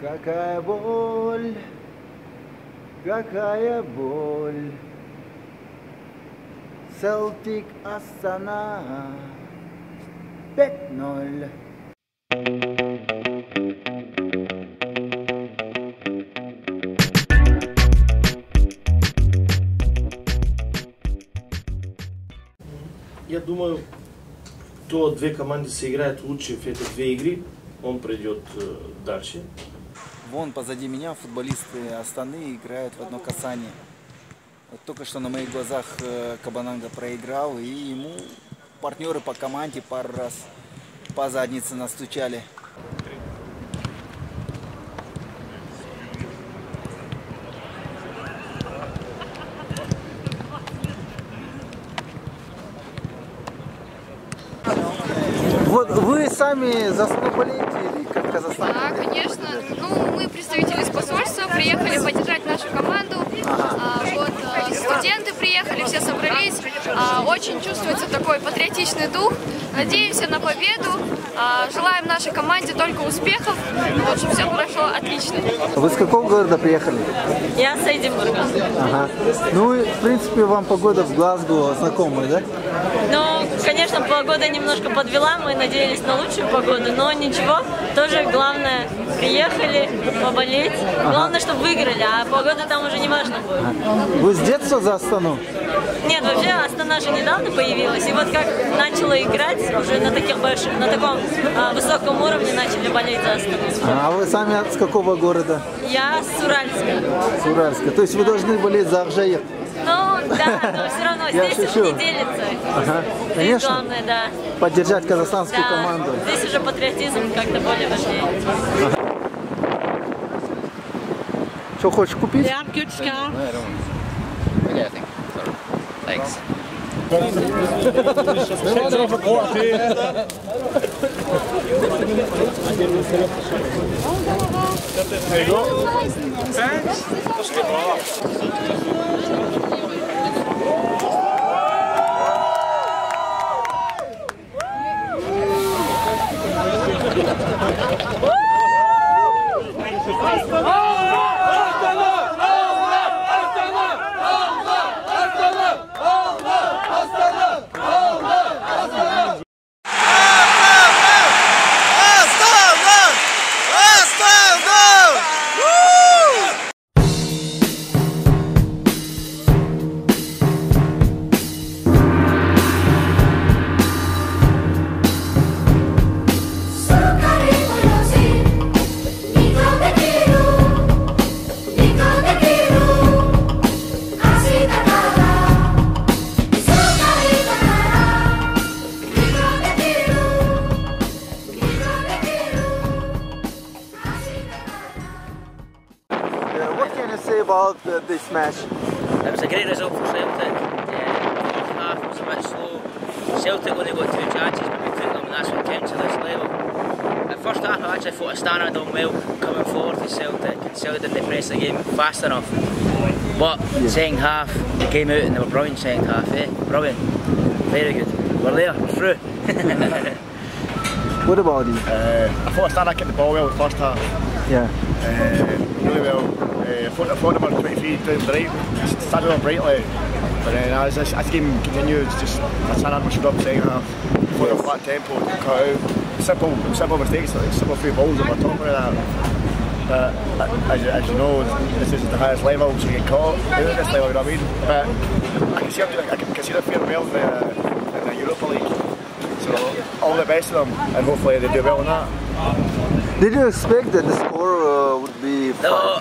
Какая боль. Celtic Астана 5-0. Я думаю, то две команды сыграют лучше в эти две игры, он придет дальше. Вон позади меня футболисты Астаны играют в одно касание. Вот только что на моих глазах Кабананга проиграл, и ему партнеры по команде пару раз по заднице настучали. Вот вы сами за Астану болеете или как Казахстан? Да, конечно. Ну, мы представители из посольства, приехали поддержать нашу команду. Студенты приехали, все собрались. Очень чувствуется такой патриотичный дух. Надеемся на победу. Желаем нашей команде только успехов, чтобы все прошло отлично. Вы с какого города приехали? Я с Эдинбурга. Ага. Ну, и, в принципе, вам погода в Глазго знакомая, да? Ну, конечно, погода немножко подвела, мы надеялись на лучшую погоду, но ничего, тоже главное, приехали поболеть, главное, чтобы выиграли, а погода там уже не важно будет. Вы с детства за Астану? Нет, вообще Астана же недавно появилась, и вот как начала играть, уже на таком высоком уровне начали болеть за Астану. А вы сами с какого города? Я с Уральска. С Уральска. То есть вы должны болеть за Акжаир? Ну, да, но все равно здесь уже не делится. Ага. Здесь Конечно. главное, да. Поддержать казахстанскую Да, команду. здесь уже патриотизм как-то более важнее. Что хочешь купить? Yeah, I'm good, Scar. No, I don't. Okay, I think. Sorry. Thanks. There you go. Thanks. What can you say about this match? It was a great result for Celtic. First half was a bit slow. Celtic only got 2 chances, but we took them, and that's what counts at this level. At first half, I actually thought Astana had done well coming forward to Celtic, and Celtic didn't press the game fast enough. But second half, they came out and they were brilliant second half, Brilliant. Very good. We're there, we're through. What about you? I thought Astana kept the ball well in the first half. Yeah. Really well. I thought number 23 down the right, started on brightly. But then as this game continued, just Astana pushed up the second half. For a flat tempo, cut out. Simple mistakes, like simple few balls that were top of that. But as you know, this is the highest level, so you get caught out at this level, you know what I mean? But I can see them faring well in the Europa League. So all the best of them, and hopefully they do well in that. Did you expect that the score would be 5? No,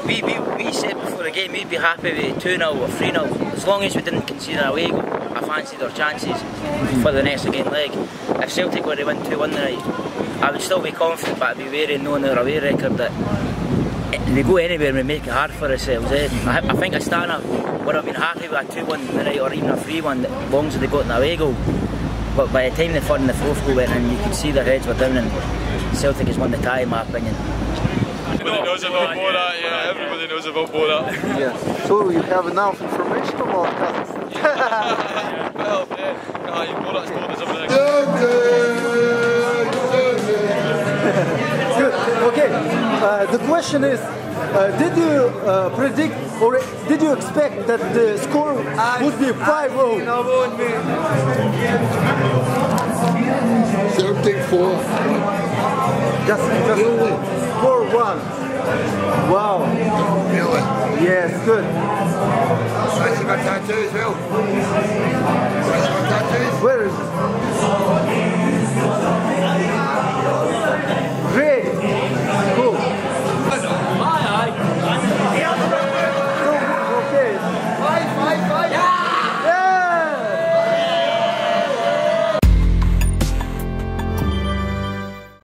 we said before the game we'd be happy with 2-0 or 3-0, as long as we didn't concede an away goal. I fancied our chances for the next again leg. If Celtic were to win 2-1 tonight, I would still be confident, but I'd be wary knowing our away record that they go anywhere and we make it hard for ourselves. I think Astana would have been happy with a 2-1 tonight or even a 3-1 as long as they got an away goal. But by the time the third and the fourth goal went in, you could see their heads were down, and Celtic has won the tie in my opinion. Everybody knows about Borat, yeah, everybody knows about Borat. Yeah. So you have enough information about Kazakhstan? Yeah, well, yeah, Borat's told us everything. Good. Okay, the question is, did you predict or did you expect that the score would be 5-0? Celtic 4. Just 4-1. Wow. Really? Yes, good. That's my tattoo as well. That's my tattoos. Where is it?